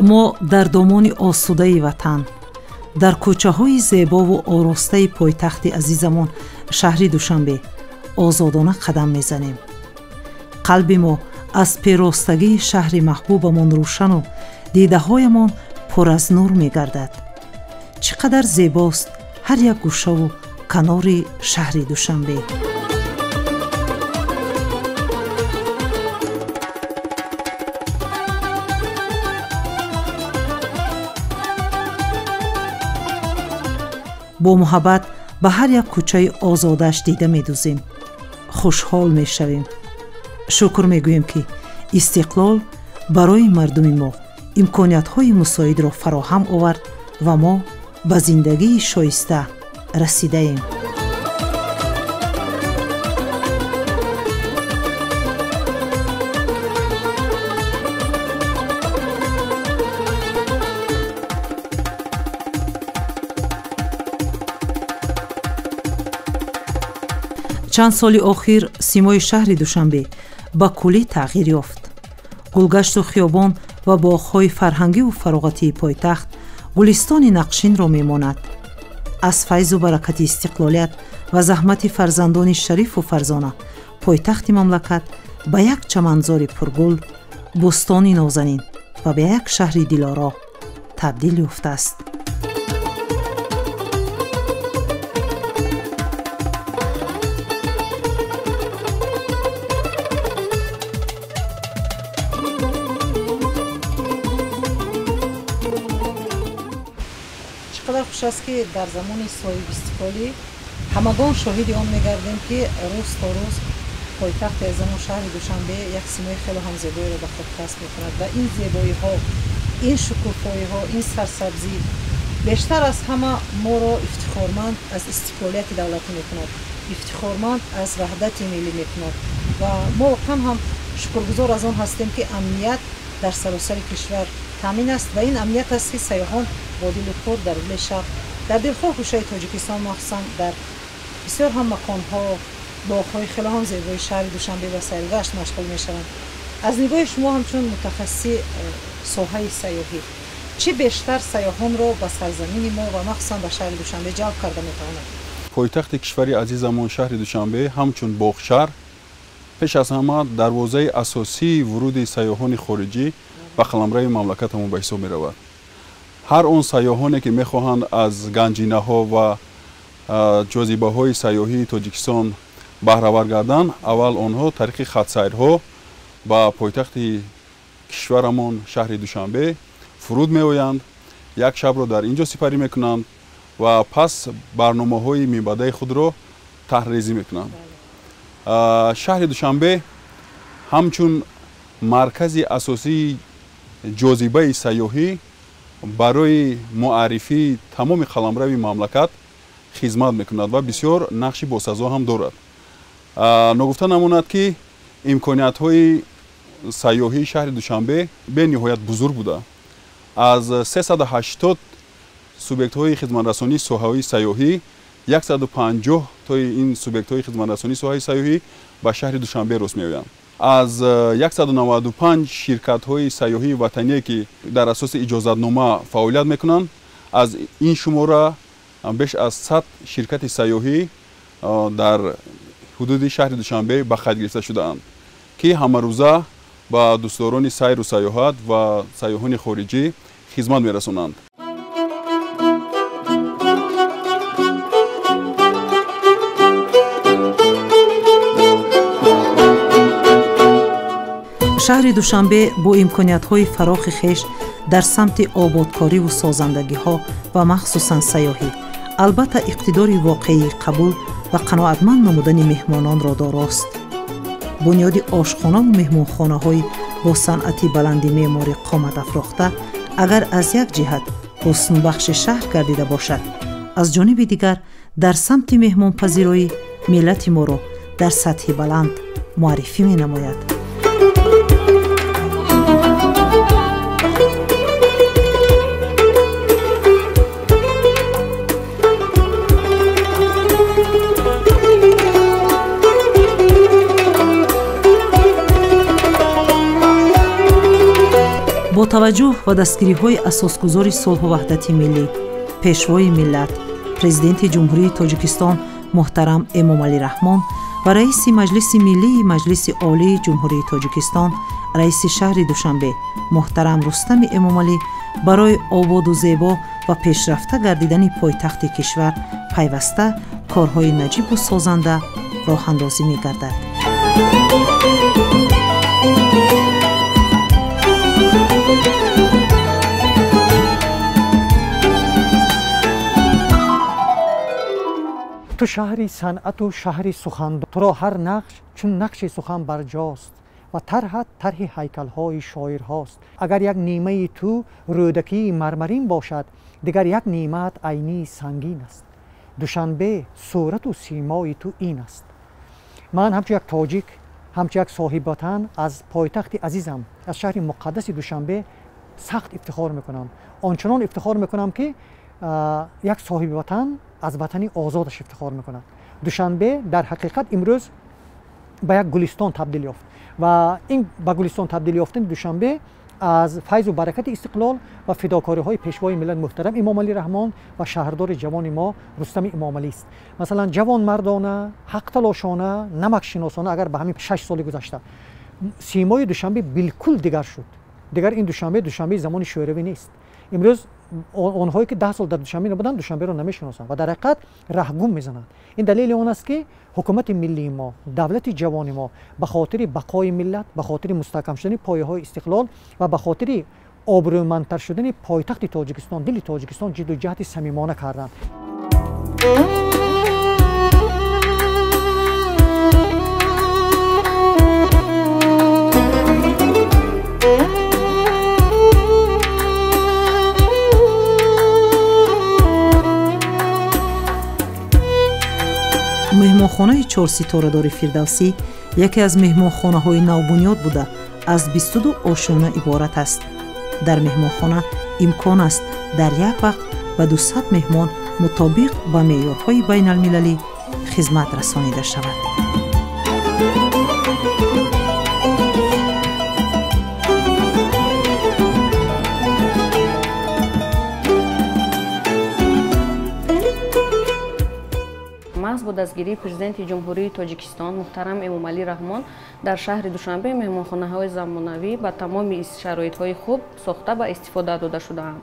мо дар домони осудаи ватан, дар кӯчаҳои зебову оростаи пойтахти азизамон шаҳри Душанбе озодона қадам мезанем. қалби мо аз перостагии шаҳри маҳбубамон рӯшану дидаҳоямон пур аз нур мегардад. чӣ қадар зебост ҳар як гӯшаву канори шаҳри Душанбе. бо муҳаббат ба ҳар як кӯчаи озодаш дида медӯзем, хушҳол мешавем. шукр мегӯем ки истиқлол барои мардуми мо имкониятҳои мусоидро фароҳам овард ва мо ба зиндагии шоиста расидаем. чанд соли охир симои шаҳри Душанбе ба куллӣ тағйир ёфт. гулгашту хиёбон ва боғҳои фарҳангиву фароғатии пойтахт гулистони нақшинро мемонад. аз файзу баракати истиқлолият ва заҳмати фарзандони шарифу фарзона пойтахти мамлакат ба як чаманзори пургул, бӯстони нозанин ва ба як шаҳри дилоро табдил ёфтааст. چقدر خوش است که در زمان صاحب استقلالی همگان شاهد آن می‌گردیم که روز تا روز پایتخت عظیم شهر دوشنبه یک سیمای خیلی هم زیبایی را به خود کسب می‌کند و این زیبایی‌ها، این شکوفایی‌ها، این سرسبزی بیشتر از همه ما را افتخارمند از استقلالیت دولتی می‌کند، افتخارمند از وحدت ملی می‌کند و ما واقعا هم شکرگزار از آن هستیم که امنیت در سراسر کشور تامین است و این امنیت است که سیاحان با دل خود در دل شهر، در دلخواه گوشه تاجیکستان مخصوصا در بسیار هم مکان‌ها، باغ‌های خیلی هم زیبای شهر دوشنبه و سیلگشت مشغول می‌شوند. از نگاه شما همچون متخصص ساحه سیاحی، چه بیشتر سیاحان را به سرزمین ما و مخصوصا به شهر دوشنبه جلب کرده می‌تواند؟ پایتخت کشور عزیزمون شهر دوشنبه همچون باغشهر پیش از همه دروازه اساسی ورود سیاحان خارجی به قلمرو مملکتمون به حساب می‌رود. هر اون سیاحانی که می‌خواهند از گنجینه‌ها و جاذبه‌های سیاحی تاجیکستان بهره ور گردند، اول آنها طریق خط سیرها به پایتخت کشورمون شهر دوشنبه فرود می‌آیند، یک شب را در اینجا سپری می‌کنند و پس برنامه‌های میبعده خود را طرح‌ریزی می‌کنند. شهر دوشنبه همچون مرکز اساسی جاذبه سیاحی برای معرفی تمام قلمرو مملکت خدمت میکند و بسیار نقش باسزا هم دارد. نگفته نماند که امکانیت های سیاحی شهر دوشنبه به نهایت بزرگ بوده. از 380 سوبیکت های خدمت رسانی ساحه سیاحی 150 تا این سوبیکت های خدمت رسانی ساحه سیاحی به شهر دوشنبه رسمی می‌آیند. از 195 شرکت های سیاحی وطنی که در اساس اجازتنامه فعالیت میکنند، از این شماره بیش از 100 شرکت سیاحی در حدود شهر دوشنبه به خدمت گرفته شده‌اند که همه روزه با دوستداران سیر و سیاحت و سیاحان خارجی خدمت میرسانند. شهر دوشنبه با امکانیت‌های فراخ خیش در سمت آبادکاری و سازندگی‌ها و مخصوصاً سیاحی البته اقتدار واقعی قبول و قناعتمند نمودن مهمانان را داراست. بنیاد آشخانه و مهمانخانه‌های با صنعت بلندی معماری قامت افراخته اگر از یک جهت حسن بخش شهر گردیده باشد، از جانب دیگر در سمت مهمانپذیری ملت ما را در سطح بلند معرفی می‌نماید. با توجه و دستگیری‌های اساسگذار صلح و وحدت ملی، پیشوای ملت، پرزیدنت جمهوری تاجیکستان محترم امامعلی رحمان و رئیس مجلس ملی مجلس عالی جمهوری تاجیکستان رئیس شهر دوشنبه محترم رستم امامعلی برای آباد و زیبا و پیشرفته گردیدن پایتخت کشور پیوسته کارهای نجیب و سازنده راه اندازی می‌گردد. تو شهری صنعت و شهری سخن، تو را هر نقش چون نقش سخن برجاست و طرح هیکل‌های شاعر هاست. اگر یک نیمه تو رودکی مرمرین باشد، دیگر یک نیمت عینی سنگین است. دوشنبه صورت و سیمای تو این است. من همچون یک تاجیک، همچون یک صاحب وطن از پایتخت عزیزم، از شهر مقدس دوشنبه سخت افتخار میکنم. آنچنان افتخار میکنم که یک صاحب وطن از وطنی آزادش افتخار میکنه. دوشنبه در حقیقت امروز به یک گلستان تبدیل یافت و این به گلستان تبدیل یافتن دوشنبه از فیض و برکت استقلال و فداکاری های پیشوای ملت محترم امامعلی رحمان و شهردار جوان ما رستم امامعلی است. مثلا جوان مردانه، حق تلاشانه، نمک شناسانه. اگر به همین 6 سال گذشته سیمای دوشنبه بالکل دیگر شد. دیگر این دوشنبه زمان شوروی نیست. امروز آنهایی که 10 سال در دوشنبه نبودن دوشنبه را نمیشناسند و در حقیقت رهگم میزنند. این دلیل آن است که حکومت ملی ما، دولت جوان ما به خاطر بقای ملت، به خاطر مستحکم شدن پایه‌های استقلال و به خاطر آبرومندتر شدن پایتخت تاجیکستان، دل تاجیکستان جد و جهد صمیمانه کردند. مهمانخانه 4 ستاره‌دار فردوسی یکی از مهمانخانه‌های نوبنیاد بوده از 22 آشیانه عبارت است. در مهمانخانه امکان است در یک وقت به 200 مهمان مطابق با معیارهای بین المللی خدمت رسانیده شود. محض با دستگیری پرزیدنت جمهوری تاجیکستان محترم امامعلی رحمان در شهر دوشنبه مهمانخانه‌های زمانوی با تمام شرایط‌های خوب ساخته و استفاده داده شده‌اند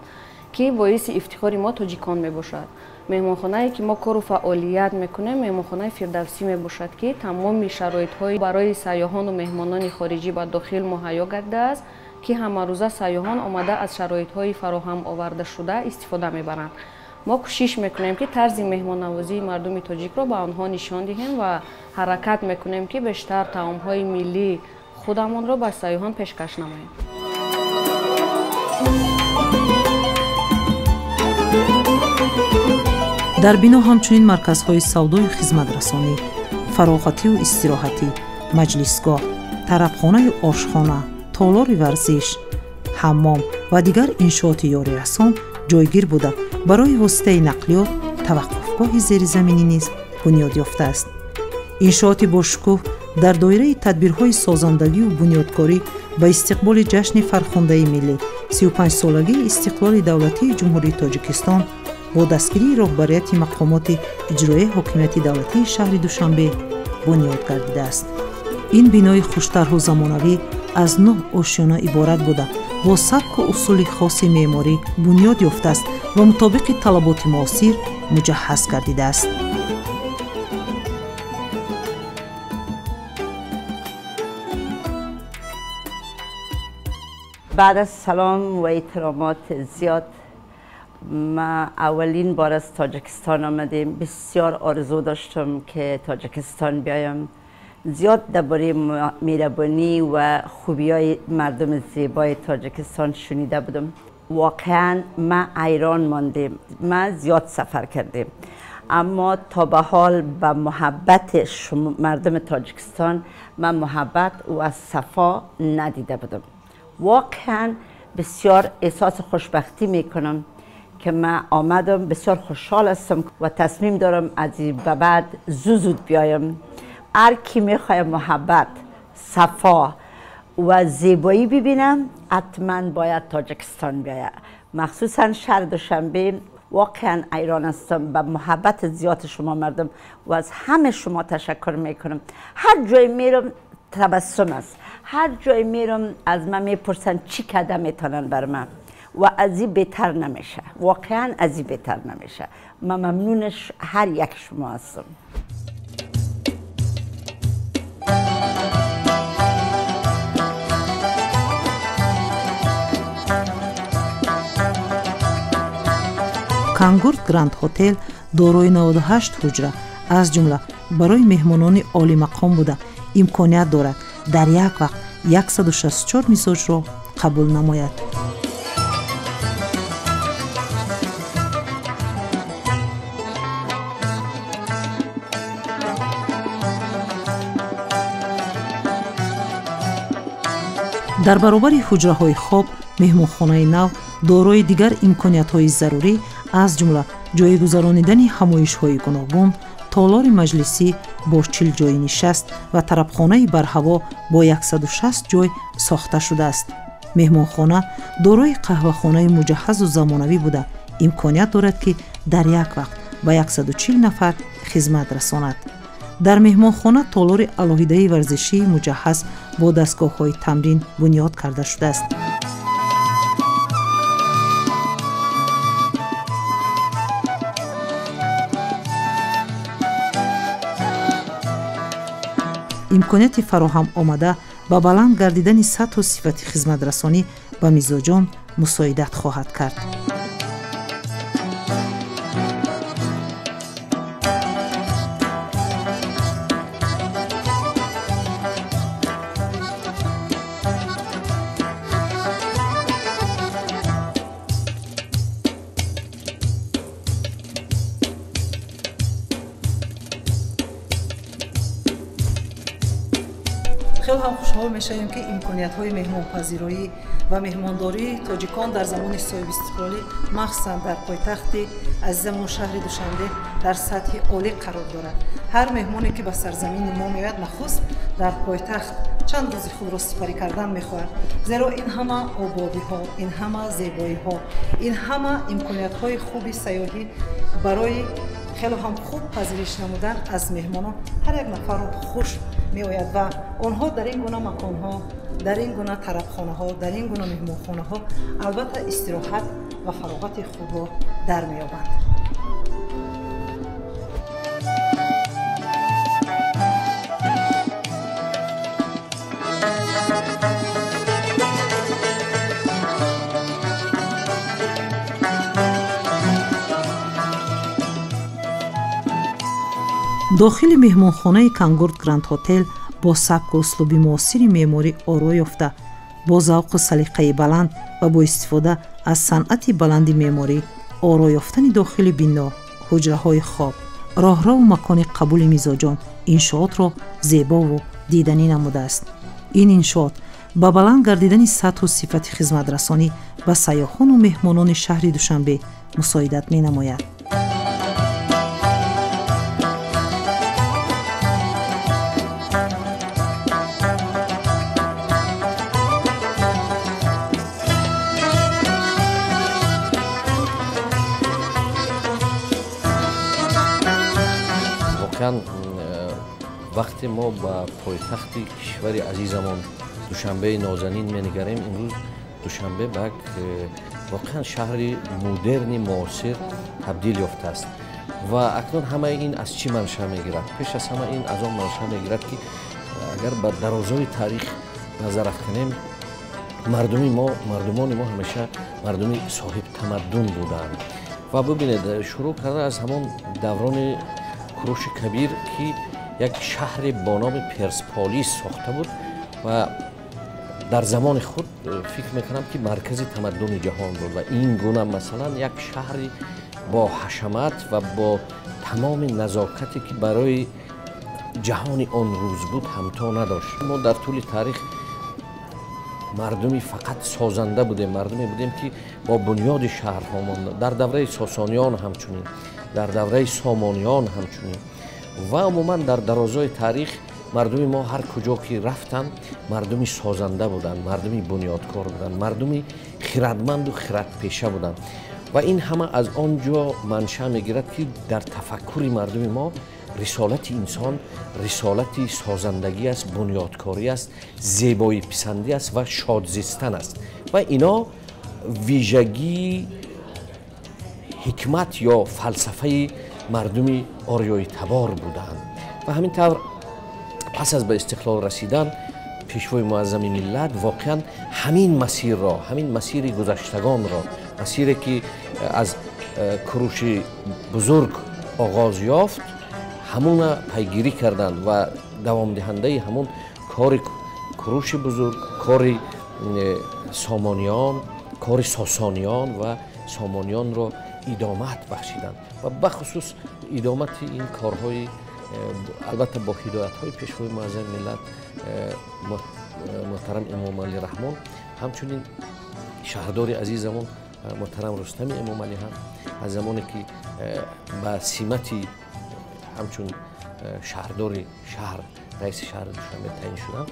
که باعث افتخار ما تاجیکان میباشد. مهمانخانه‌ای که ما کار و فعالیت میکنیم مهمانخانه فردوسی میباشد که تمام شرایط‌های برای سیاحان و مهمانان خارجی به داخل مهیا گردیده است که همه روزه سیاحان آمده از شرایط‌های فراهم آورده شده استفاده میبرند. ما کوشش میکنیم که طرز مهمان نوازی مردم تاجیک را به آنها نشان دهیم و حرکت میکنیم که بیشتر طعام‌های ملی خودمان را به سیاحان پیشکش نماییم. در بنا همچنین مرکزهای سودای خدمت رسانی، فراغتی و استراحتی، مجلسگاه، طربخانه آشخانه، تالار ورزش، حمام و دیگر انشاءات یاری رسان جایگیر بوده برای واسطه نقلیات توقفگاه زیرزمینی نیز بنیاد یافته است. انشاءات با شکوه در دایره تدبیرهای سازندگی و بنیادکاری به استقبال جشن فرخنده ملی 35 سالگی استقلال دولتی جمهوری تاجیکستان با دستگیری رهبریت مقامات اجرایی حاکمیت دولتی شهر دوشنبه بنیاد گردیده است. این بنای خوش‌طرح و زمانوی از 9 آشیانه عبارت بوده با سبک و اصول خاص معماری بنیاد یافته است و مطابق طلبات معاصر مجهز گردیده است. بعد از سلام و احترامات زیاد، ما اولین بار از تاجیکستان آمدیم. بسیار آرزو داشتم که تاجیکستان بیایم. زیاد درباره مهربانی و خوبی‌های مردم زیبای تاجیکستان شنیده بودم. واقعا ما حیران ماندیم. ما زیاد سفر کردیم اما تا به حال به محبت مردم تاجیکستان من محبت و صفا ندیده بودم. واقعا بسیار احساس خوشبختی میکنم که من آمدم. بسیار خوشحال هستم و تصمیم دارم از این به بعد زود بیایم. هر کی میخواد محبت، صفا و زیبایی ببینم حتما باید تاجیکستان بیاید. مخصوصا شهر دوشنبه واقعا ایران هستم. با محبت زیاد شما مردم و از همه شما تشکر میکنم. هر جای میرم تبسم است. هر جای میرم از من میپرسن چی کده میتونن بر من و از این بهتر نمیشه. واقعا از این بهتر نمیشه. من ممنونش هر یک شما هستم. کانگورد گراند هتل دорои 98 ҳуҷра аз ҷумла барои меҳмонони олимақом буда имконият дорад дар як вақт 164 мизоҷро қабул намояд. дар баробари ҳуҷраҳои хоб меҳмонхонаи нав дорои дигар имкониятҳои зарурӣ аз ҷумла ҷойгузаронидани ҳамоишҳои гуногун, толори маҷлисӣ бо 40 ҷойи нишаст ва тарабхонаи барҳаво бо 160 ҷой сохта шудааст. меҳмонхона дорои қаҳвахонаи муҷаҳҳазу замонавӣ буда имконият дорад ки дар як вақт ба 140 нафар хизмат расонад. дар меҳмонхона толори алоҳидаи варзишии муҷаҳҳаз бо дастгоҳҳои тамрин бунёд карда шудааст. имконияти фароҳам омада ба баланд гардидани сатҳу сифати хизматрасонӣ ба мизоҷон мусоидат хоҳад кард. خیلی هم خوشحال میشیم که امکانیت های مهمانپذیری و مهمانداری تاجیکان در زمان صاحب استقلالی مخصوصا در پایتخت عزیزمون شهر دوشنبه در سطح عالی قرار دارد. هر مهمانی که به سرزمین ما میاد مخصوص در پایتخت چند روز خود را سپری کردن میخواهد، زیرا این همه آبادی ها، این همه زیبایی ها، این همه امکانیت های خوبی سیاحی برای خیلی هم خوب پذیرش نمودن از مهمانان هر یک نفر رو خوش می آید و آنها در این گونه مکان ها، در این گونه طربخانه ها، در این گونه مهمانخانه ها البته استراحت و فراغت خود را در می یابند. дохили меҳмонхонаи кангурд гранд ҳотел бо сабку услуби муосири меъморӣ оро ёфта, бо завқу салиқаи баланд ва бо истифода аз санъати баланди меъморӣ оро ёфтани дохили бино, ҳуҷраҳои хоб, роҳраву макони қабули мизоҷон иншоотро зебову диданӣ намудааст. ин иншоот ба баланд гардидани сатҳу сифати хизматрасонӣ ба сайёҳону меҳмонони шаҳри душанбе мусоидат менамояд. вақте мо ба пойтахти кишвари азизамон душанбеи нозанин менигарем, имрӯз душанбе ба як воқеан шаҳри модерни муосир табдил ёфтааст ва акнун ҳамаи ин аз чӣ манша мегирад? пеш аз ҳама ин аз он манша мегирад ки агар ба дарозои таърих назар афканем, мардумони мо ҳамеша мардуми соҳибтамаддун буданд ва бубинед шурӯъ карда аз ҳамон даврони куруши кабир ки як шаҳре бо номи персполис сохта буд ва дар замони худ фикр мекунам ки маркази тамаддуни ҷаҳон буд ва ин гуна масалан як шаҳри бо ҳашамат ва бо тамоми назокате ки барои ҷаҳони он рӯз буд ҳамто надошт. мо дар тӯли таърих мардуми фақат созанда будем, мардуме будем ки бо бунёди шаҳрҳо монда, дар давраи сосониён ҳамчунин, дар давраи сомониён ҳамчунин ва умуман дар дарозои таърих мардуми мо ҳар куҷо ки рафтанд мардуми созанда буданд, мардуми бунёдкор буданд, мардуми хиратманду хиратпеша буданд. ва ин ҳама аз он ҷо маншаъ мегирад ки дар тафаккури мардуми мо рисолати инсон рисолати созандагӣ аст, бунёдкорӣ аст, зебоиписандӣ аст ва шодзистан аст. ва ино вижагии ҳикмат ё фалсафаи мардуми ориёитабор буданд. ва ҳамин тавр пас аз ба истиқлол расидан пешвои муаззами миллат воқеан ҳамин масирро, ҳамин масири гузаштагонро, масире ки аз куруши бузург оғоз ёфт, ҳамуна пайгирӣ карданд ва давомдиҳандаи ҳамун кори куруши бузург, кори сомониён, кори сосониён ва сомониёнро идомат бахшиданд ва бахусус идомати ин корҳои албатта бо ҳидоятҳои пешвои муаззами миллат муҳтарам эмомалӣ раҳмон, ҳамчунин шаҳрдори азизамон муҳтарам рустами эмомалӣ ҳам аз замоне ки ба симати ҳамчун шаҳрдори шаҳр раиси шаҳри Душанбе таъин шуданд,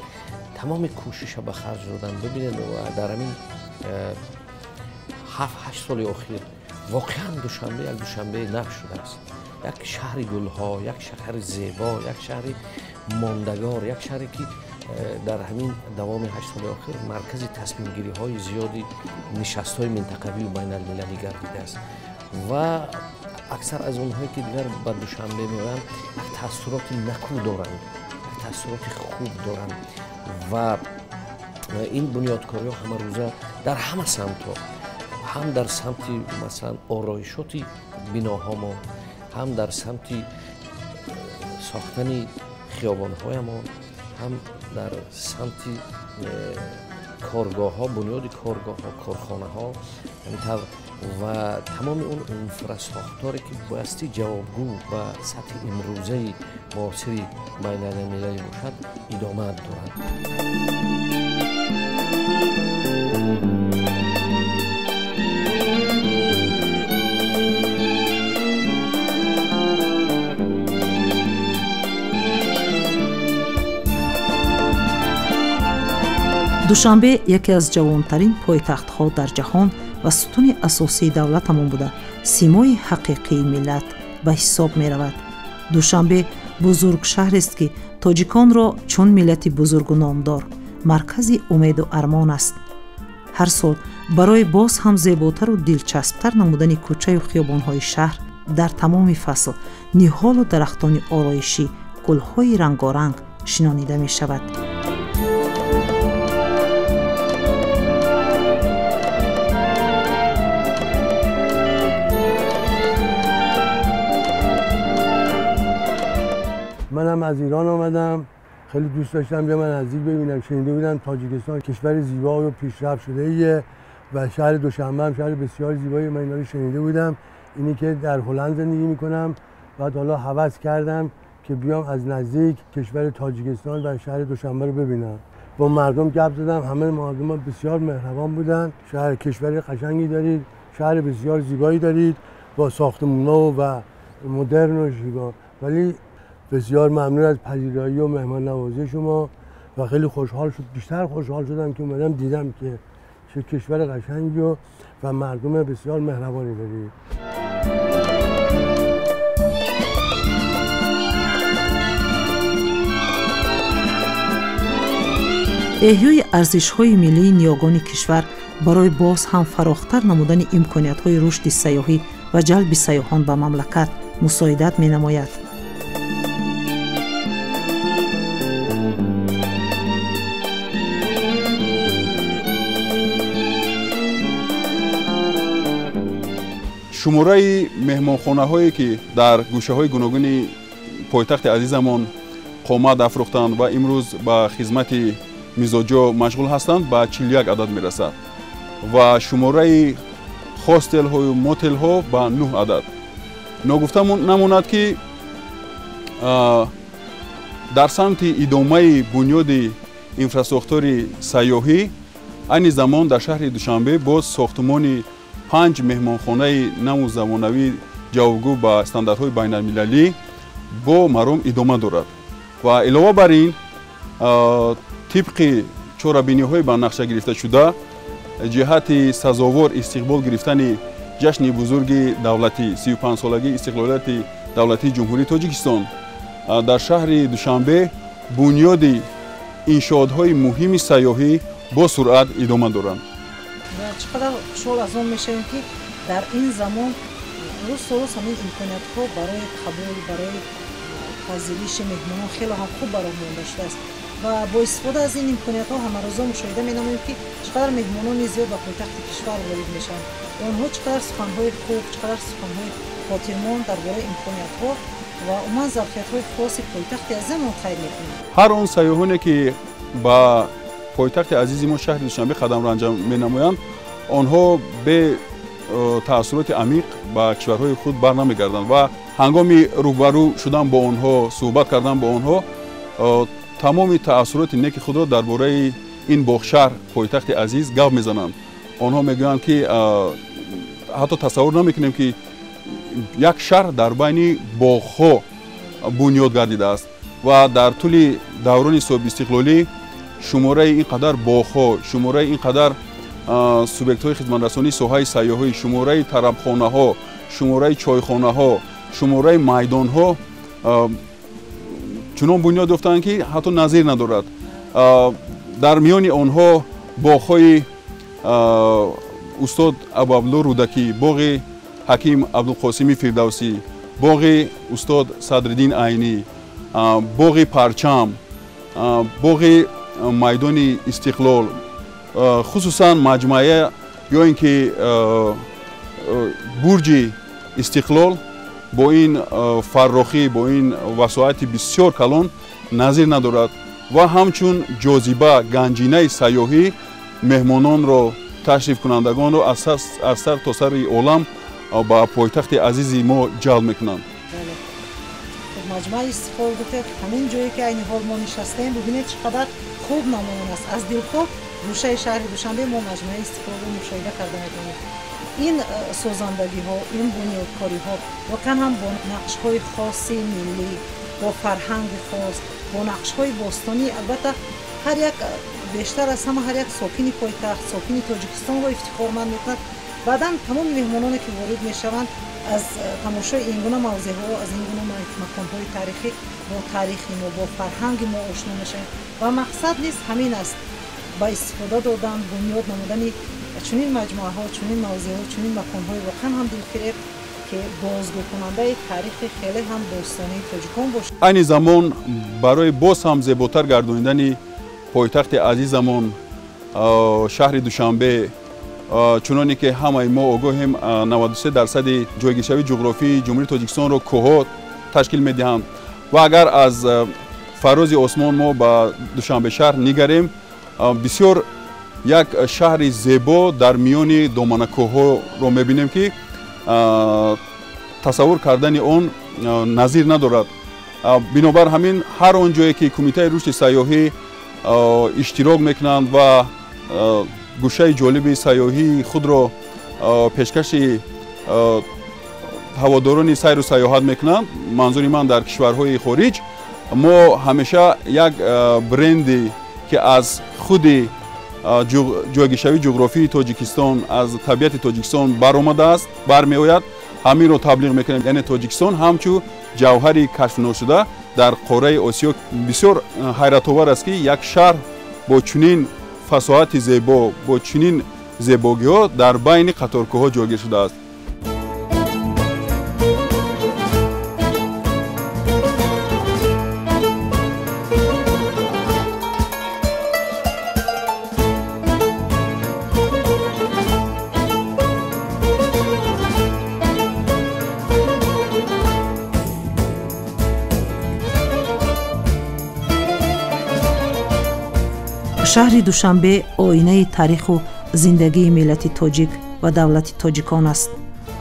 тамоми кӯшиша ба харҷ доданд. Бибинед дар ҳамин 7-8 соли охир воқеан Душанбе як Душанбеи нав шудааст. як шаҳри гулҳо, як шаҳри зебо, як шаҳри мондагор, як шаҳре ки дар ҳамин давоми 8 соли охир маркази тасмимгириҳои зиёди нишастҳои минтақавию байналмилалӣ гардидааст. ва аксар аз онҳое ки дигар ба Душанбе меоянд як таассуроти накӯ доранд, як таассуроти хуб доранд ва ин бунёдкориҳо ҳамарӯза дар ҳама самтҳо, ҳам дар самти масалан ороишоти биноҳомон, ҳам дар самти сохтани хиёбонҳоямон, ҳам дар самти коргоҳҳо, бунёди коргоҳҳо, корхонаҳо, ҳамин ва тамоми он инфрасохторе ки боясти ҷавобгӯ ба сатҳи имрӯзаи муосири байналмилалӣ бошад, идомат дорад. душанбе яке аз ҷавонтарин пойтахтҳо дар ҷаҳон ва сутуни асосии давлатамон буда симои ҳақиқии миллат ба ҳисоб меравад. душанбе бузург шаҳрест ки тоҷиконро чун миллати бузургу номдор маркази умеду армон аст. ҳар сол барои боз ҳам зеботару дилчасптар намудани кӯчаю хиёбонҳои шаҳр дар тамоми фасл ниҳолу дарахтони ороишӣ, гулҳои рангоранг шинонида мешавад. منم از ایران آمدم، خیلی دوست داشتم بیام نزدیک ببینم. شنیده بودم تاجیکستان کشور زیبا و پیشرفت شده ایه و شهر دوشنبه هم شهر بسیار زیبایی، من اینا رو شنیده بودم. اینی که در هلند زندگی میکنم، بعد حالا هوس کردم که بیام از نزدیک کشور تاجیکستان و شهر دوشنبه رو ببینم. با مردم گپ زدم، همه مردم بسیار مهربان بودن. شهر کشور قشنگی دارید، شهر بسیار زیبایی دارید با ساختمان‌ها و مدرن و زیبا. ولی بسیار ممنون از پذیرایی و مهمان نوازی شما و خیلی خوشحال شد، بیشتر خوشحال شدم که اومدم دیدم که چه کشور قشنگی و مردم بسیار مهربانی دارید. احیای ارزش‌های ملی نیاگان کشور برای باز هم فراختر نمودن امکانیت‌های رشد سیاحی و جلب سیاحان به مملکت مساعدت می‌نماید. шумораи меҳмонхонаҳое ки дар гӯшаҳои гуногуни пойтахти азизамон қомат афрохтанд ва имрӯз ба хизмати мизоҷо машғул ҳастанд ба 41 адад мерасад ва шумораи хостелҳою мотелҳо ба 9 адад. ногуфта намонад ки дар самти идомаи бунёди инфрасохтори сайёҳӣ айни замон дар шаҳри душанбе боз сохтмони 5 меҳмонхонаи наву замонавӣ ҷавобгӯ ба стандартҳои байналмилалӣ бо маром идома дорад و علاوه بر این طبق چاره‌بینی‌های با نقشه گرفته شده جهت سزاوار استقبال گرفتن جشن بزرگ دولتی 35 سالگی استقلالیت دولتی جمهوری تاجیکستان در شهر دوشنبه بنیاد انشاءات‌های مهم سیاحی با سرعت ادامه دارند. چقدر خوشحال از آن میشویم که در این زمان روز همین امکانیت‌ها برای قبول برای پذیرش مهمانان خیلی هم خوب برامون داشته است و با استفاده از این امکانیت‌ها همه روزا مشاهده می‌نماییم که چقدر مهمانان زیاد به پایتخت کشور وارد میشن. آنها چقدر سخن‌های خوب، چقدر سخن‌های خاطرمان درباره امکانیت‌ها و عموما ظرفیت‌های خاص پایتخت عزیز ما خیر می‌کنند. هر اون سیاحانی که با پایتخت عزیز ما شهر دوشنبه قدم را انجام می‌نمایند آنها به تأثیرات عمیق با کشورهای خود برنمیگردند و هنگام روبرو شدن با آنها صحبت کردن با آنها تمام تأثیرات نیک خود را درباره این باغشهر پایتخت عزیز گپ میزنند. آنها میگویند که حتی تصور نمیکنیم که یک شهر در بین باغ‌ها بنیاد گردیده است و در طول دوران صاحب استقلالی شماره اینقدر باغ‌ها، شماره اینقدر سوبیکت‌های خدمت‌رسانی ساحه سیاحی، شماره طربخانه‌ها، شماره چایخانه‌ها، شماره میدان‌ها چنان بنیاد یافته‌اند که حتی نظیر ندارد. در میان آنها باغ‌های استاد ابوعبدالله رودکی، باغ حکیم عبدالقاسمی فردوسی، باغ استاد صدرالدین عینی، باغ پرچم، باغ میدان استقلال، خصوصا مجموعه یا اینکه برج استقلال با این فراخی با این وسعت بسیار کلان نظیر ندارد و همچون جاذبه گنجینه سیاحی مهمانان را تشریف کنندگان را از سر تا سر عالم با پایتخت عزیز ما جلب میکنند. مجمع استقلال گفته همین جایی که این حال ما نشستیم ببینید چقدر خوب نمایان است. از دلخواه گوشه شهر دوشنبه ما مجمع استقلال رو مشاهده کرده می‌کنیم. این سازندگی ها، این بنیادکاری ها واقعا هم با نقش های خاص ملی، با فرهنگ خاص، با نقش های باستانی، البته هر یک بیشتر از همه هر یک ساکن پایتخت، ساکن تاجیکستان رو افتخارمند می‌کند. بعداً تمام مهمانانی که وارد میشوند از تماشای این گونه موضوع‌ها، از این گونه مکان‌های تاریخی با تاریخ ما، با فرهنگ ما آشنا میشن و مقصد نیست همین است با استفاده دادن بنیاد نمودن چنین مجموعه‌ها، چنین موضوع‌ها، چنین مکان‌های واقعا هم دلفریب که بازگو کننده تاریخ خیلی هم باستانی تاجیکان باشه. این زمان برای باز هم زیباتر گردانیدن پایتخت عزیزمان شهر دوشنبه چنانی که همه ما آگاهیم 93% جایگیرشوی جغرافی جمهوری تاجیکستان را کوه‌ها تشکیل می‌دهند و اگر از فراز آسمان ما به دوشنبه شهر نگریم بسیار یک شهر زیبا در میان دامنه کوه‌ها را می‌بینیم که تصور کردن آن نظیر ندارد. بنابر همین هر آن جایی که کمیته رشد سیاحی اشتراک میکنند و گوشه جالب سیاحی خود را پیشکش هواداران سیر و سیاحت میکنند، منظور من در کشورهای خارج، ما همیشه یک برندی که از خود جایگیرشوی جغرافی تاجیکستان از طبیعت تاجیکستان برآمده است برمی آید همین رو تبلیغ میکنیم. یعنی تاجیکستان همچون جوهری کشف نشده در قاره آسیا بسیار حیرت آور است که یک شهر با چنین فصاحت زیبا با چنین زیبایی ها در بین قطارکوها جایگیر شده است. شهر دوشنبه آینه تاریخ و زندگی ملت تاجیک و دولت تاجیکان است.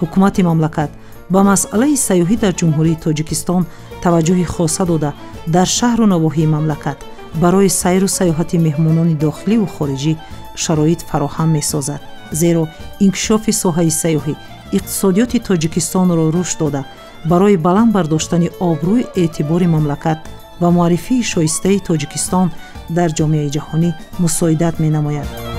حکومت مملکت با مسئله سیاحی در جمهوری تاجیکستان توجه خاصه داده در شهر و نواحی مملکت برای سیر و سیاحت مهمانان داخلی و خارجی شرایط فراهم می‌سازد. زیرا انکشاف ساحه سیاحی اقتصادیات تاجیکستان را رشد داده برای بلند برداشتن آبروی اعتبار مملکت و معرفی شایسته تاجیکستان در جامعه جهانی مساعدت می نماید.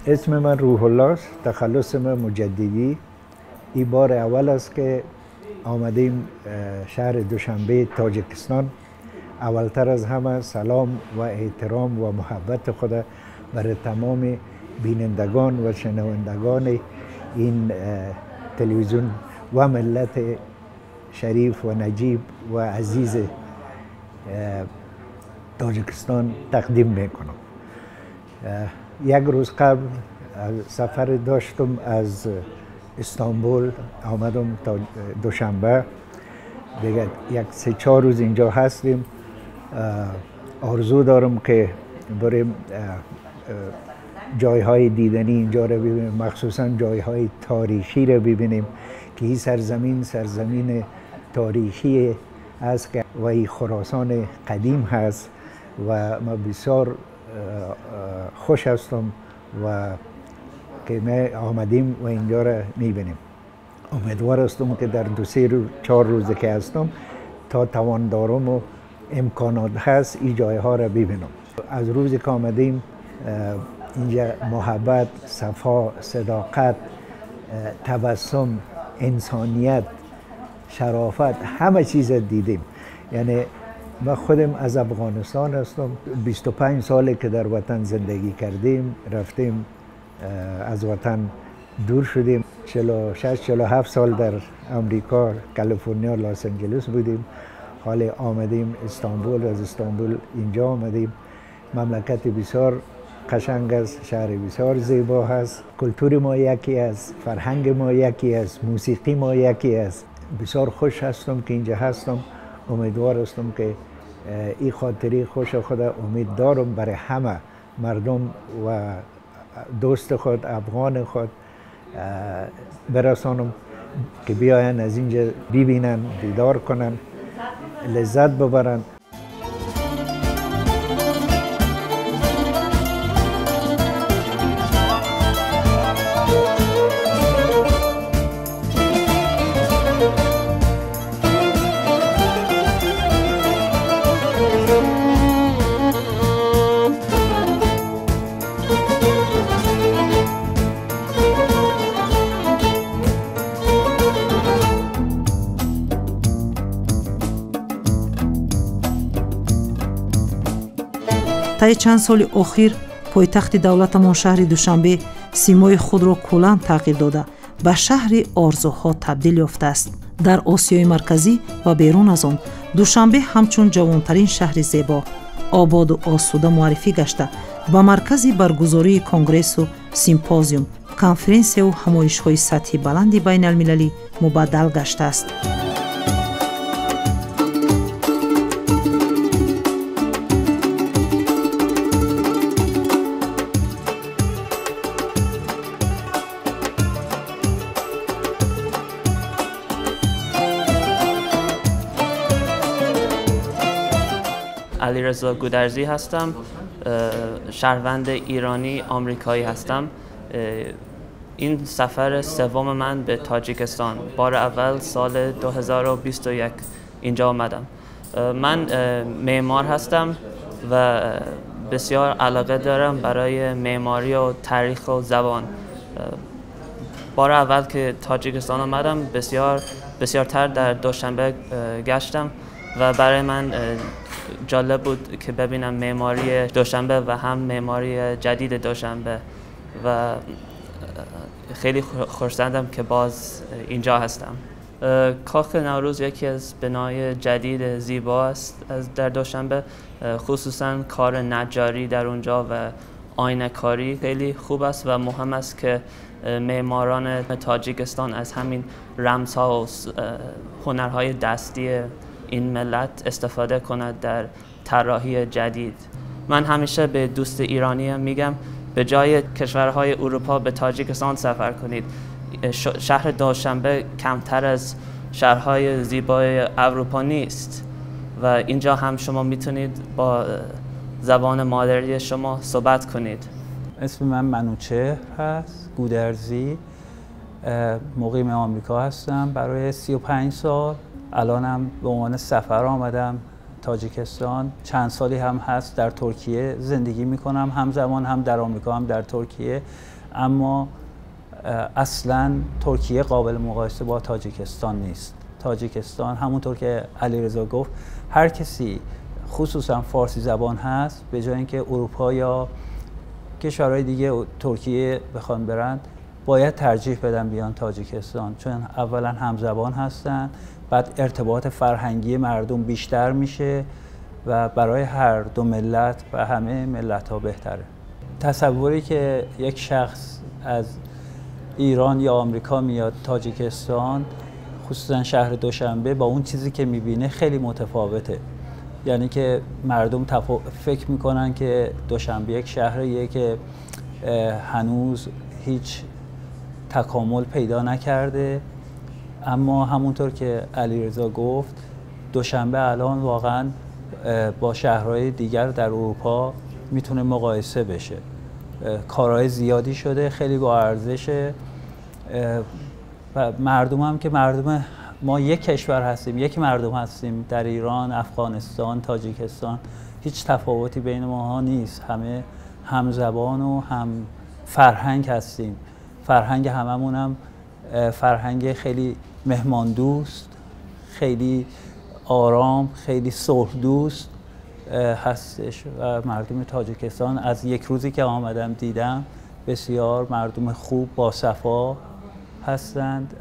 اسم من روح الله است، تخلص من مجددی. این بار اول است که آمدیم شهر دوشنبه تاجیکستان. اولتر از همه سلام و احترام و محبت خود برای تمام بینندگان و شنوندگان این تلویزیون و ملت شریف و نجیب و عزیز تاجیکستان تقدیم میکنم. یک روز قبل سفر داشتم از استانبول، آمدم تا دوشنبه. دیگه یک 3-4 روز اینجا هستیم. آرزو دارم که بریم جایهای دیدنی اینجا رو ببینیم، مخصوصا جایهای تاریخی رو ببینیم که این سرزمین تاریخی است که و این خراسان قدیم هست و ما بسیار خوش هستم و که ما آمدیم و اینجا را میبینیم. امیدوار هستم که در 2-3-4 روز که هستم تا توان دارم و امکانات هست این جایها را ببینم. از روزی که آمدیم اینجا محبت، صفا، صداقت، تبسم، انسانیت، شرافت، همه چیز دیدیم. یعنی ما خودم از افغانستان هستم. 25 ساله که در وطن زندگی کردیم، رفتیم از وطن دور شدیم. 46-47 سال در امریکا، کالیفرنیا، لس آنجلس بودیم. حالا آمدیم استانبول، از استانبول اینجا آمدیم. مملکت بسیار قشنگ است، شهر بسیار زیبا است. کلتور ما یکی است، فرهنگ ما یکی است، موسیقی ما یکی است. بسیار خوش هستم که اینجا هستم. امیدوار هستم که این خاطری خوش خدا امید دارم برای همه مردم و دوست خود، افغان خود برسانم که بیاین از اینجا ببینن، دیدار کنن، لذت ببرن. طی چند سال اخیر پایتخت دولتمان شهر دوشنبه سیمای خود را کلاً تغییر داده به شهر آرزوها تبدیل یافته است. در آسیای مرکزی و بیرون از آن دوشنبه همچون جوانترین شهر زیبا، آباد و آسوده معرفی گشته به مرکزی برگزاری کنگرس و سیمپوزیوم، کنفرانسیا و همایش‌های سطحی بلند بین المللی مبدل گشته است. علیرضا گودرزی هستم، شهروند ایرانی آمریکایی هستم. این سفر سوم من به تاجیکستان، بار اول سال 2021 اینجا آمدم. من معمار هستم و بسیار علاقه دارم برای معماری و تاریخ و زبان. بار اول که تاجیکستان آمدم بسیارتر در دوشنبه گشتم و برای من جالب بود که ببینم معماری دوشنبه و هم معماری جدید دوشنبه و خیلی خرسندم که باز اینجا هستم. کاخ نوروز یکی از بنای جدید زیبا است در دوشنبه، خصوصا کار نجاری در اونجا و آینه کاری خیلی خوب است و مهم است که معماران تاجیکستان از همین رمزها و هنرهای دستی این ملت استفاده کند در طراحی جدید. من همیشه به دوست ایرانی میگم به جای کشورهای اروپا به تاجیکستان سفر کنید. شهر دوشنبه کمتر از شهرهای زیبای اروپا نیست و اینجا هم شما میتونید با زبان مادری شما صحبت کنید. اسم من منوچهر هست، گودرزی، مقیم آمریکا هستم برای 35 سال. الانم به عنوان سفر آمدم تاجیکستان. چند سالی هم هست در ترکیه زندگی میکنم، همزمان هم در آمریکا هم در ترکیه، اما اصلا ترکیه قابل مقایسه با تاجیکستان نیست. تاجیکستان همونطور که علیرضا گفت، هر کسی خصوصا فارسی زبان هست به جای اینکه اروپا یا کشورهای دیگه ترکیه بخوان برن باید ترجیح بدن بیان تاجیکستان، چون اولا همزبان هستن، بعد ارتباط فرهنگی مردم بیشتر میشه و برای هر دو ملت و همه ملت ها بهتره. تصوری که یک شخص از ایران یا آمریکا میاد تاجیکستان، خصوصا شهر دوشنبه، با اون چیزی که میبینه خیلی متفاوته. یعنی که مردم فکر میکنن که دوشنبه یک شهریه که هنوز هیچ تکامل پیدا نکرده، اما همونطور که علیرضا گفت دوشنبه الان واقعا با شهرهای دیگر در اروپا میتونه مقایسه بشه. کارهای زیادی شده، خیلی با ارزشه و مردم هم که مردم ما یک کشور هستیم، یک مردم هستیم در ایران، افغانستان، تاجیکستان، هیچ تفاوتی بین ماها نیست. همه هم زبان و هم فرهنگ هستیم. فرهنگ هممون هم فرهنگ خیلی مهمان دوست، خیلی آرام، خیلی صلح دوست هستش و مردم تاجیکستان از یک روزی که آمدم دیدم بسیار مردم خوب با صفا هستند.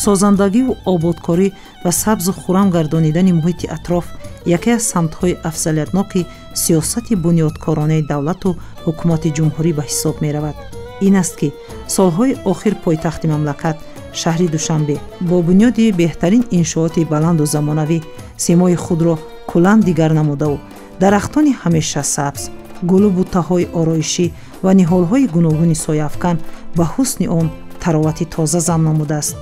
созандагӣ ва ободкорӣ ва сабзу хурам гардонидани муҳити атроф яке аз самтҳои афзалиятноки сиёсати бунёдкоронаи давлату ҳукумати ҷумҳурӣ ба ҳисоб меравад. ин аст ки солҳои охир пойтахти мамлакат шаҳри душанбе бо бунёди беҳтарин иншооти баланду замонавӣ симои худро куллан дигар намудаву дарахтони ҳамеша сабз, гулу буттаҳои ороишӣ ва ниҳолҳои гуногуни сояафкан ба ҳусни он таровати тоза зам намудааст.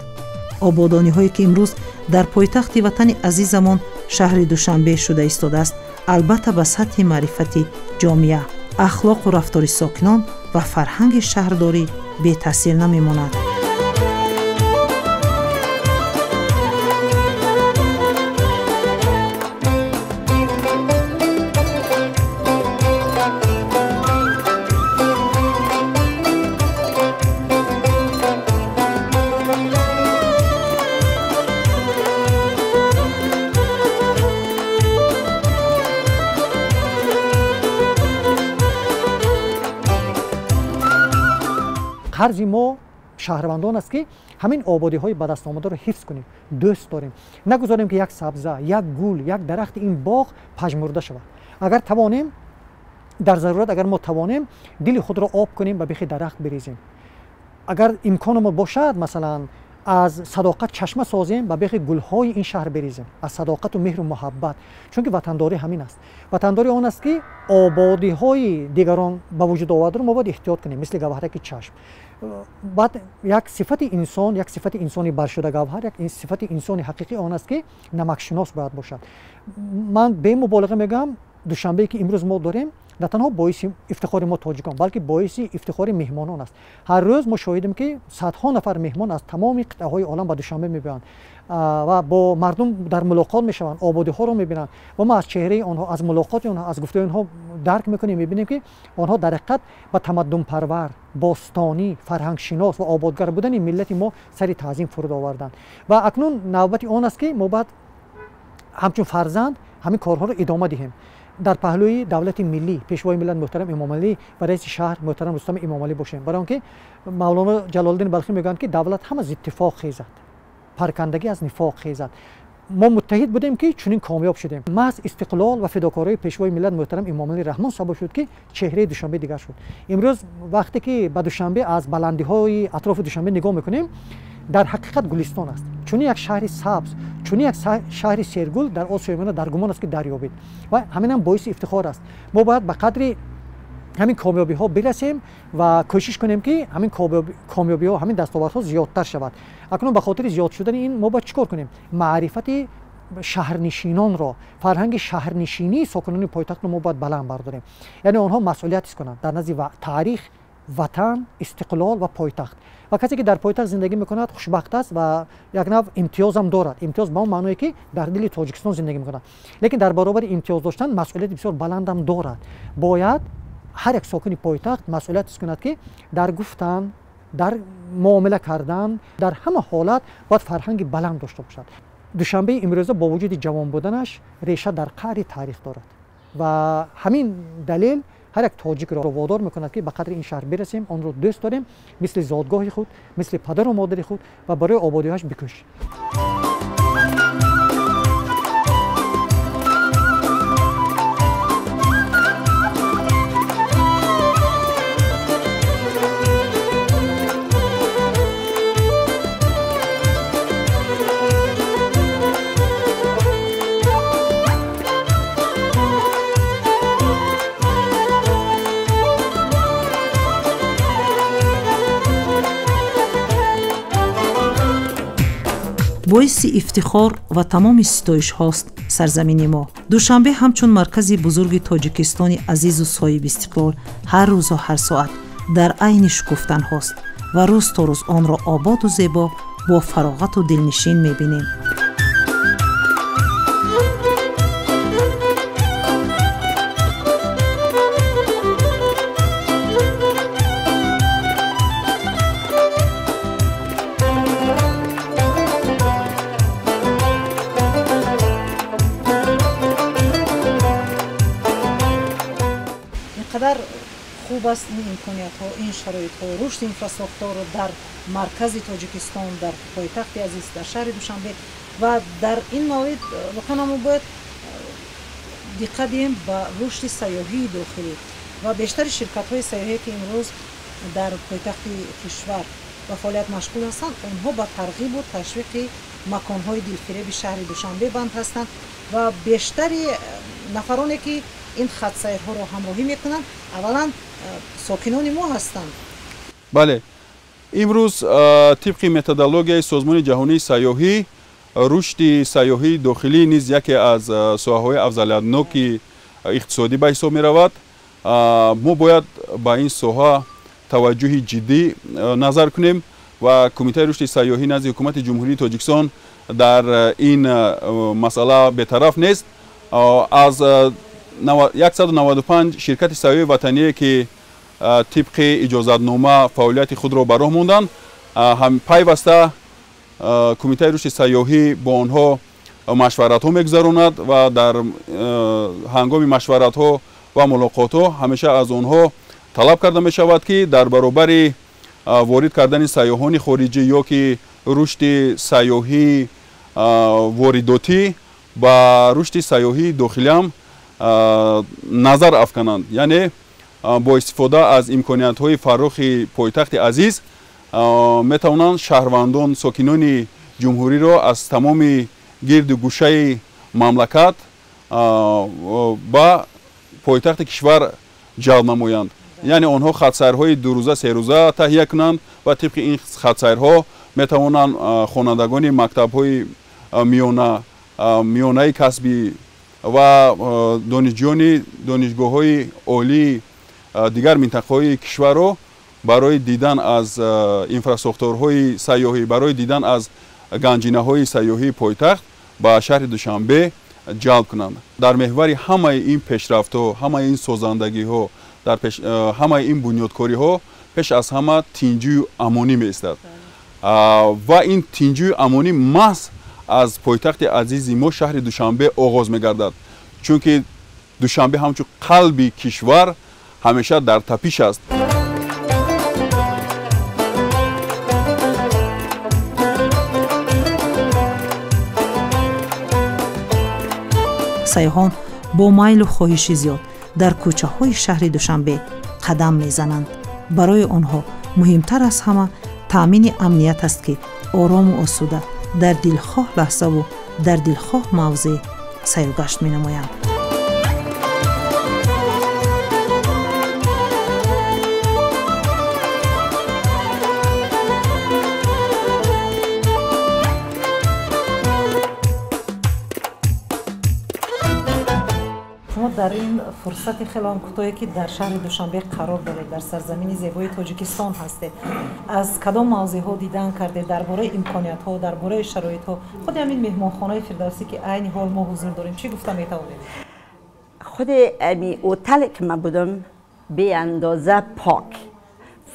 ободониҳое ки имрӯз дар пойтахти ватани азизамон шаҳри душанбе шуда истодааст, албатта ба сатҳи маърифати ҷомеа, ахлоқу рафтори сокинон ва фарҳанги шаҳрдорӣ бетаъсир намемонад. қарзи мо шаҳрвандон аст ки ҳамин ободиҳои ба даст омадаро ҳифз кунем, дӯст дорем, нагузорем ки як сабза, як гул, як дарахти ин боғ пажмурда шавад. агар тавонем, дар зарурат агар мо тавонем дили худро об кунем ба бихи дарахт бирезем. агар имконамон бошад, масалан аз садоқат чашма созем ба бихи гулҳои ин шаҳр березем, аз садоқату меҳру муҳаббат, чунки ватандорӣ ҳамин аст. ватандорӣ он аст ки ободиҳои дигарон ба вуҷуд овардаро мо бояд эҳтиёт кунем, мисли гавҳараки чашм. баъд як сифати инсон, як сифати инсони баршуда гавҳар, як сифати инсони ҳақиқӣ он аст ки намакшинос бояд бошад. ман бемуболиға мегӯям, душанбее ки имрӯз мо дорем نه تنها باعث افتخار ما تاجیکان بلکه باعث افتخار مهمانان است. هر روز ما شاهدیم که صدها نفر مهمان از تمام قطعه‌های عالم به دوشنبه می‌آیند و با مردم در ملاقات میشوند، آبادی‌ها رو می‌بینند و ما از چهره آنها، از ملاقات آنها، از گفتگوی آنها درک می‌کنیم، می‌بینیم که آنها در حقیقت با تمدن پرور، باستانی، فرهنگ شناس و آبادگر بودن ملت ما سر تعظیم فرود آوردند و اکنون نوبت آن است که ما باید همچون فرزند همین کارها رو ادامه دهیم. در پهلوی دولت ملی پیشوای ملت محترم امام علی و رئیس شهر محترم رستم امام علی باشیم، برای آنکه مولانا جلال الدین بلخی میگن که دولت هم از اتفاق خیزد، پرکندگی از نفاق خیزد. ما متحد بودیم که چنین کامیاب شدیم. محض استقلال و فداکاری پیشوای ملت محترم امام علی رحمان سبب شد که چهره دوشنبه دیگر شد. امروز وقتی که به دوشنبه از بلندی‌های اطراف دوشنبه نگاه میکنیم، در حقیقت گلستان است. چون یک شهر سبز، چون یک شهر سرگل در آسیای میانه در گمان است که دریابید و همین هم باعث افتخار است. ما باید به قدر همین کامیابی ها برسیم و کوشش کنیم که همین کامیابی ها، همین دستاورد ها زیادتر شود. اکنون به خاطر زیاد شدن این ما باید چیکار کنیم؟ معرفت شهرنشینان را، فرهنگ شهرنشینی ساکنان پایتخت رو ما باید بلند برداریم. یعنی آنها مسئولیت کنند در نزد تاریخ، وطن، استقلال و پایتخت. و کسی که در پایتخت زندگی میکند خوشبخت است و یک نوع امتیاز هم دارد. امتیاز به اون معنی که در دل تاجیکستان زندگی میکند. لیکن در برابر امتیاز داشتن مسئولیت بسیار بلند هم دارد. باید هر یک ساکن پایتخت مسئولیت کند که در گفتن، در معامله کردن، در همه حالت باید فرهنگ بلند داشته باشد. دوشنبه امروزه با وجود جوان بودنش ریشه در قعر تاریخ دارد و همین دلیل هر یک تاجیک را وادار میکند که به قدر این شهر برسیم، آن را دوست داریم، مثل زادگاه خود، مثل پدر و مادر خود و برای آبادی‌اش بکوشیم. باعث افتخار و تمام ستایش هاست سرزمین ما. دوشنبه همچون مرکز بزرگ تاجیکستان عزیز و صاحب استقلال هر روز و هر ساعت در عین شکفتن هاست و روز تا روز آن را آباد و زیبا با فراغت و دلنشین می‌بینیم. اینقدر خوب است این امکانیت ها، این شرایط ها، رشد اینفراستراکچور در مرکز تاجیکستان، در پایتخت عزیز، در شهر دوشنبه و در این مورد واقعا ما باید دقت دهیم به رشد سیاحی داخلی و بیشتر شرکت های سیاحی که امروز در پایتخت کشور و فعالیت مشغول هستند، آنها با ترغیب و تشویق مکان های دلفریب شهر دوشنبه بند هستند و بیشتر نفرانی که این خط سیرها رو همراهی میکنند اولا ساکنان ما هستند. بله، امروز طبق متدولوژی سازمان جهانی سیاحی رشد سیاحی داخلی نیز یکی از ساحه‌های افضلیت‌ناک اقتصادی به حساب می‌رود. ما باید با این ساحه توجه جدی نظر کنیم و کمیته رشد سیاحی نزد حکومت جمهوری تاجیکستان در این مسئله بی‌طرف نیست. از 195 شرکت سیاحی وطنی که طبق اجازتنامه فعالیت خود را به راه ماندند، هم پیوسته کمیته رشد سیاحی با آنها مشورت ها میگذراند و در هنگام مشورت ها و ملاقات ها همیشه از آنها طلب کرده می شود که در برابر وارد کردن سیاحان خارجی یا که رشد سیاحی وارداتی و رشد سیاحی داخلی هم نظر افکنند. یعنی با استفاده از امکانیت های فراخ پایتخت عزیز می توانند شهروندان ساکنان جمهوری را از تمام گرد و گوشه مملکت با پایتخت کشور جلب نمایند. یعنی آنها خطسیرهای دو روزه سه روزه تهیه کنند و طبق این خطسیرها می توانند خوانندگان مکتب های میانه کسبی و دانشجویان دانشگاه‌های عالی دیگر منطقه‌های کشور را برای دیدن از اینفراستراکچورهای سیاحی، برای دیدن از گنجینه‌های سیاحی پایتخت به شهر دوشنبه جلب کنند. در محور همه این پیشرفت‌ها، همه این سازندگی‌ها، در همه این بنیادکاری‌ها پیش از همه تینجوی امانی می‌ایستد و این تینجوی امانی محض از پایتخت عزیز ما شهر دوشنبه آغاز می‌گردد، چون که دوشنبه همچون قلب کشور همیشه در تپش است. سیاحان با میل و خواهش زیاد در کوچه‌های شهر دوشنبه قدم می‌زنند. برای آنها مهمتر از همه تأمین امنیت است که آرام و آسوده در دلخواه لحظه و در دلخواه موضع سیر و گشت می‌نمایند. شما در این فرصت خیلی کوتاهی که در شهر دوشنبه قرار دارید، در سرزمین زیبای تاجیکستان هستید، از کدام موضوع‌ها دیدن کرده؟ درباره امکانیت‌ها، درباره شرایط‌ها، خود همین مهمانخانه فردوسی که عین حال ما حضور داریم چی گفته می‌توانید؟ خود امی اوتل که من بودم به اندازه پاک،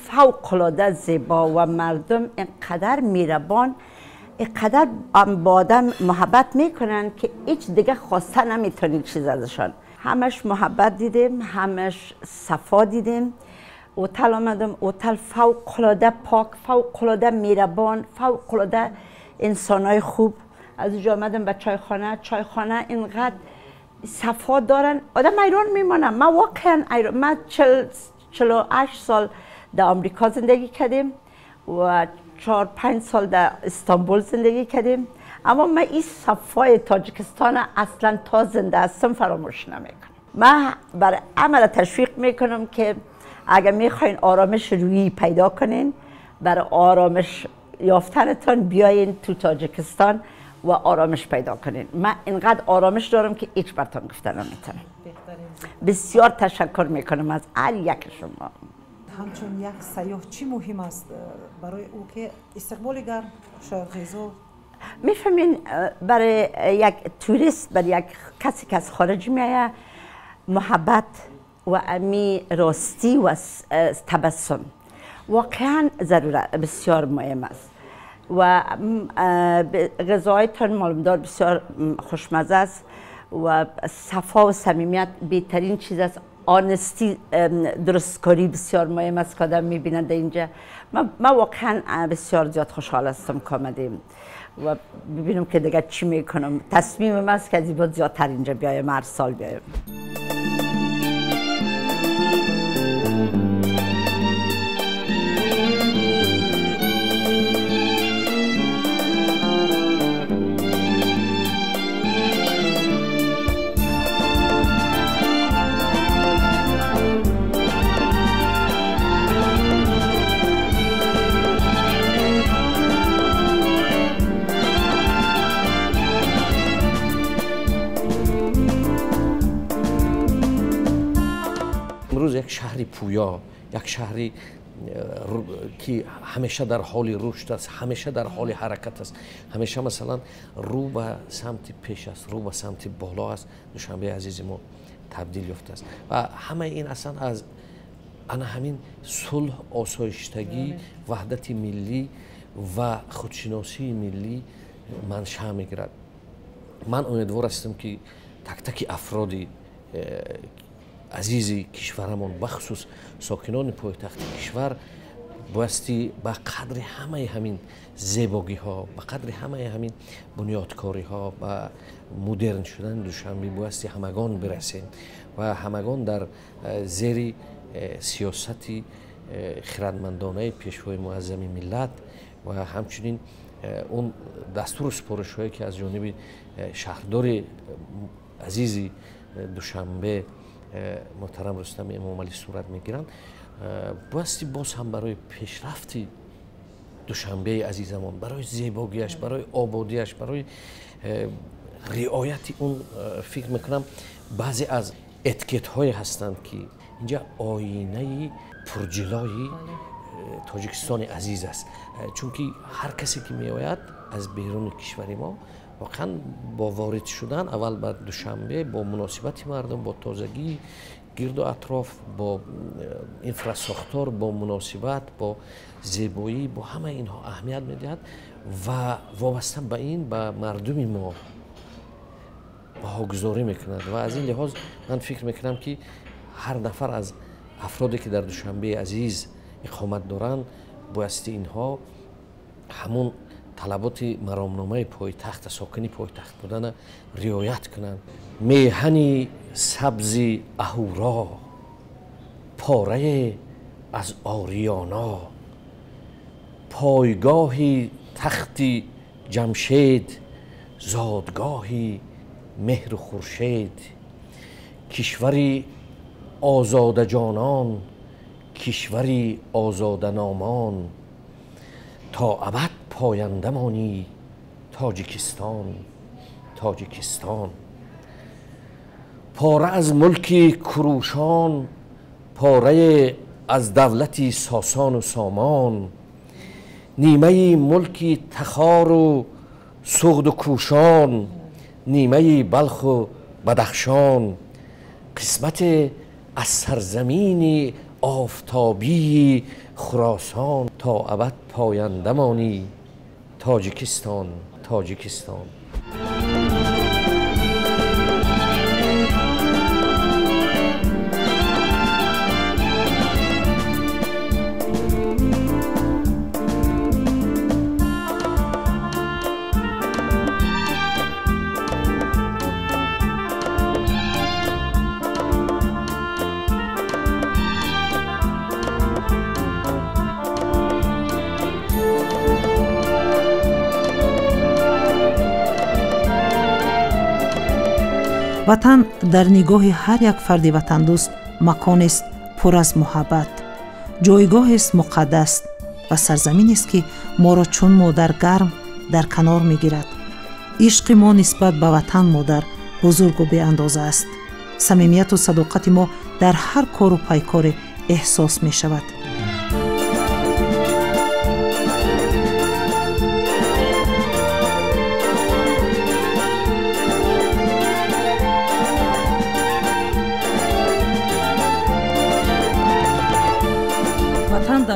فوق‌العاده زیبا و مردم اینقدر مهربان، اینقدر با آدم محبت میکنن که هیچ دیگه خواسته نمیتونید چیز ازشان. همش محبت دیدیم، همش صفا دیدیم. اوتل آمدم، اوتل فوق‌العاده پاک، فوق‌العاده مهربان، فوق‌العاده انسانای خوب. از اونجا آمدم به چایخانه اینقدر صفا دارن، آدم ایران میمانم. من واقعا ایران، من 48 سال در آمریکا زندگی کردیم و 4-5 سال در استانبول زندگی کردیم، اما من این صفای تاجیکستان اصلا تا زنده هستم فراموش نمیکنم. من برای عمل تشویق میکنم که اگر میخواین آرامش روحی پیدا کنین، برای آرامش یافتنتان بیاین تو تاجیکستان و آرامش پیدا کنین. من اینقدر آرامش دارم که هیچ براتون گفتن نمیتونم. بسیار تشکر میکنم از هر یک شما. همچون یک سیاح چی مهم است برای او که استقبال گرم، شاید غذا؟ میفهمین برای یک توریست، برای یک کسی که از خارج میایه، محبت و امی راستی و تبسم واقعا ضرورت بسیار مهم است و غذایتان معلومدار بسیار خوشمزه است و صفا و صمیمیت بهترین چیز است. آنستی، درستکاری بسیار مهم است که آدم میبینند اینجا. من واقعا بسیار زیاد خوشحال هستم که آمدیم و ببینم که دیگه چی میکنم. تصمیمم است که از این بعد زیادتر اینجا بیایم، هر سال بیایم. امروز یک شهری پویا، یک شهری که همیشه در حال رشد است، همیشه در حال حرکت است، همیشه مثلا رو به سمت پیش است، رو به سمت بالا است. دوشنبه عزیز ما تبدیل یافته است و همه این اصلا از همین صلح، آسایشتگی، وحدت ملی و خودشناسی ملی منشأ میگیرد. من امیدوار هستم که تک تک افرادی عزیزی کشورمان، بخصوص ساکنان پایتخت کشور، بایستی به قدر همه همین زیبایی ها، به قدر همه همین بنیادکاری ها و مدرن شدن دوشنبه بایستی همگان برسیم و همگان در زیر سیاستی خردمندانه پیشوای معظم ملت و همچنین اون دستور سپارش هایی که از جانب شهردار عزیزی دوشنبه محترم رستم امام علی صورت میگیرند، بایستی باز هم برای پیشرفتی دوشنبه عزیزمان، برای زیباییش، برای آبادیش، برای رعایت اون فکر میکنم بعضی از اتیکت های هستند که اینجا آینه پرجلای تاجیکستان عزیز است، چون که هر کسی که می آید از بیرون کشور ما واقعا با وارد شدن اول بر دوشنبه با مناسبت مردم، با تازگی گرد و اطراف، با انفراساختار، با مناسبت، با زیبایی، با همه اینها اهمیت میدهد و وابسته به این به مردم ما بهاگذاری میکند و از این لحاظ من فکر میکنم که هر نفر از افرادی که در دوشنبه عزیز اقامت دارند بایستی اینها همون طلبات مرامنامه پایتخت، ساکنی پایتخت بودن رعایت کنند. میهن سبز اهورا، پاره از آریانا، پایگاهی تختی جمشید، زادگاهی مهر و خورشید، کشوری آزاده جانان، کشوری آزاده نامان، تا ابد پاینده مانی تاجیکستان، تاجیکستان. پاره از ملکی کروشان، پاره از دولتی ساسان و سامان، نیمه ملکی تخار و سغد و کوشان، نیمه بلخ و بدخشان، قسمت از سرزمین آفتابی خراسان، تا ابد پاینده مانی تاجیکستان، تاجیکستان. ватан дар нигоҳи ҳар як фарди ватандӯст маконест пур аз муҳаббат, ҷойгоҳест муқаддас ва сарзаминест ки моро чун модар гарм дар канор мегирад. ишқи мо нисбат ба ватан модар бузургу беандоза аст. самимияту садоқати мо дар ҳар кору пайкоре эҳсос мешавад.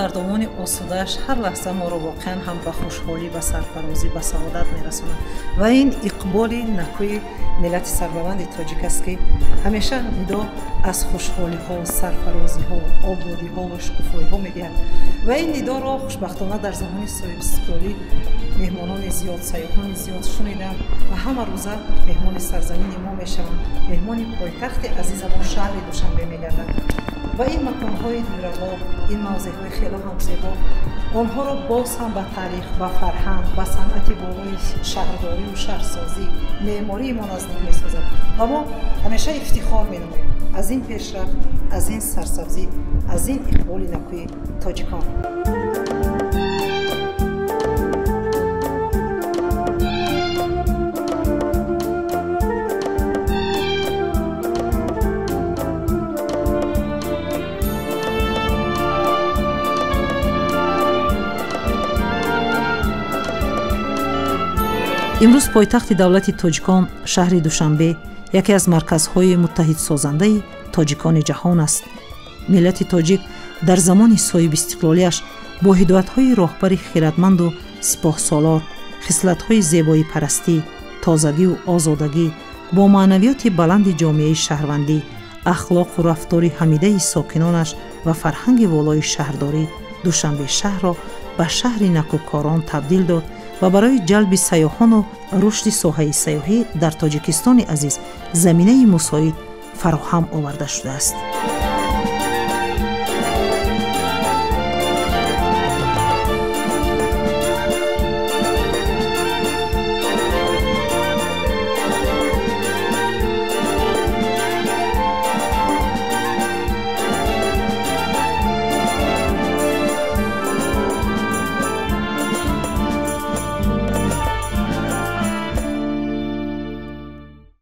дар домони осудааш ҳар лаҳза моро воқеан ҳам ба хушҳолӣ, ба сарфарозӣ, ба саодат мерасонад ва ин иқболи накӯи миллати сарбаланди тоҷик аст ки ҳамеша нидо аз хушҳолиҳо, сарфарозиҳо, ободиҳо ва шукуфоиҳо медиҳад ва ин нидоро хушбахтона дар замони соҳибистиқлолӣ меҳмонони зиёд, сайёҳони зиёд шуниданд ва ҳама рӯза меҳмони сарзамини мо мешаванд, меҳмони пойтахти азизамон шаҳри душанбе мегарданд. ва ин маконҳои дураҳо, ин мавзеъҳои хело ҳам зебо, онҳоро боз ҳам ба таърих, ба фарҳанг, ба санъати болои шаҳрдорию шаҳрсозӣ, меъмории мо наздик месозад ва мо ҳамеша ифтихор менамоем аз ин пешрафт, аз ин сарсабзӣ, аз ин иқболи накӯи тоҷикон. имрӯз пойтахти давлати тоҷикон шаҳри душанбе яке аз марказҳои муттаҳидсозандаи тоҷикони ҷаҳон аст. миллати тоҷик дар замони соҳибистиқлолиаш бо ҳидоятҳои роҳбари хиратманду сипоҳсолор, хислатҳои зебоипарастӣ, тозагию озодагӣ, бо маънавиёти баланди ҷомеаи шаҳрвандӣ, ахлоқу рафтори ҳамидаи сокинонаш ва фарҳанги волои шаҳрдорӣ душанбе шаҳрро ба шаҳри накӯкорон табдил дод ва барои ҷалби сайёҳону рушди соҳаи сайёҳӣ дар тоҷикистони азиз заминаи мусоид фароҳам оварда шудааст.